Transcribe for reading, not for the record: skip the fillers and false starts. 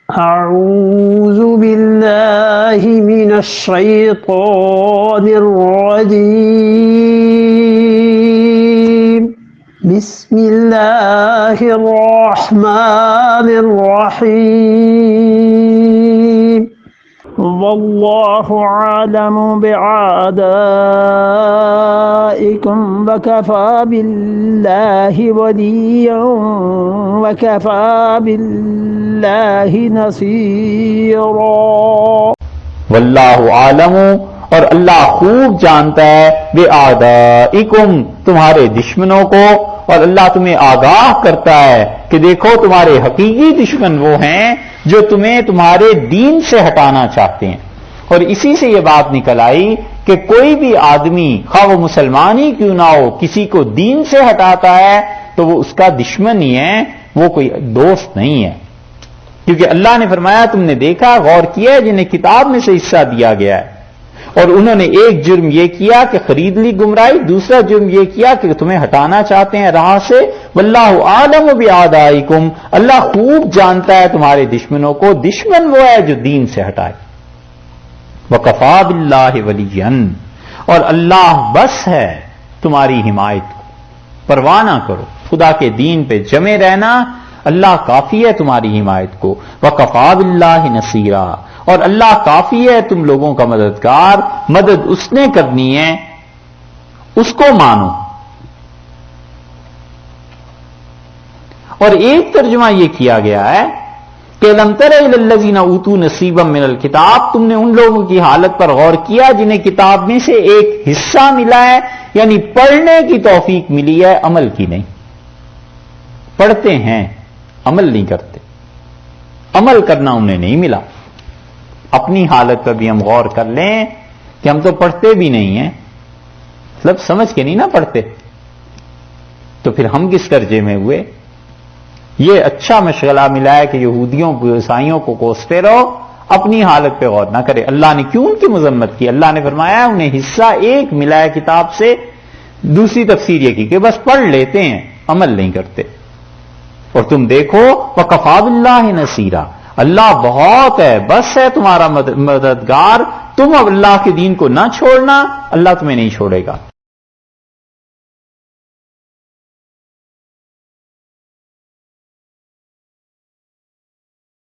أعوذ بالله من الشيطان الرجيم بسم الله الرحمن الرحيم والله أعلم بأعدائكم وكفى بالله وليا وكفى بالله نصيرا واللہ عالم، اور اللہ خوب جانتا ہے بِأَعْدَائِكُمْ، تمہارے دشمنوں کو، اور اللہ تمہیں آگاہ کرتا ہے کہ دیکھو تمہارے حقیقی دشمن وہ ہیں جو تمہیں تمہارے دین سے ہٹانا چاہتے ہیں۔ اور اسی سے یہ بات نکل آئی کہ کوئی بھی آدمی خواہ وہ مسلمان ہی کیوں نہ ہو کسی کو دین سے ہٹاتا ہے تو وہ اس کا دشمن ہی ہے، وہ کوئی دوست نہیں ہے۔ کیونکہ اللہ نے فرمایا تم نے دیکھا، غور کیا ہے جنہیں کتاب میں سے حصہ دیا گیا ہے، اور انہوں نے ایک جرم یہ کیا کہ خرید لی گمراہی، دوسرا جرم یہ کیا کہ تمہیں ہٹانا چاہتے ہیں راہ سے۔ واللہ عالم بِأَعْدَائِكُمْ، اللہ خوب جانتا ہے تمہارے دشمنوں کو، دشمن وہ ہے جو دین سے ہٹائے۔ وَكَفَى بِاللَّهِ وَلِيًّا، اور اللہ بس ہے تمہاری حمایت کو، پرواہ نہ کرو، خدا کے دین پہ جمے رہنا، اللہ کافی ہے تمہاری حمایت کو۔ وَكَفَى بِاللَّهِ نَصِيرًا، اور اللہ کافی ہے تم لوگوں کا مددگار، مدد اس نے کرنی ہے، اس کو مانو۔ اور ایک ترجمہ یہ کیا گیا ہے کہ لَمْ تَرَ إِلَى الَّذِينَ أُوتُوا نَصِيبًا مِنَ الْكِتَابِ، تم نے ان لوگوں کی حالت پر غور کیا جنہیں کتاب میں سے ایک حصہ ملا ہے، یعنی پڑھنے کی توفیق ملی ہے، عمل کی نہیں۔ پڑھتے ہیں، عمل نہیں کرتے، عمل کرنا انہیں نہیں ملا۔ اپنی حالت پر بھی ہم غور کر لیں کہ ہم تو پڑھتے بھی نہیں ہیں، مطلب سمجھ کے نہیں نہ پڑھتے، تو پھر ہم کس درجے میں ہوئے؟ یہ اچھا مشغلہ ملا ہے کہ یہودیوں کو، عیسائیوں کو کوستے رہو، اپنی حالت پہ غور نہ کرے۔ اللہ نے کیوں ان کی مذمت کی؟ اللہ نے فرمایا انہیں حصہ ایک ملا ہے کتاب سے، دوسری تفسیر یہ کی کہ بس پڑھ لیتے ہیں، عمل نہیں کرتے۔ اور تم دیکھو وَكَفَى بِاللَّهِ نَصِيرًا، اللہ بہت ہے، بس ہے تمہارا مددگار، تم اب اللہ کے دین کو نہ چھوڑنا، اللہ تمہیں نہیں چھوڑے گا۔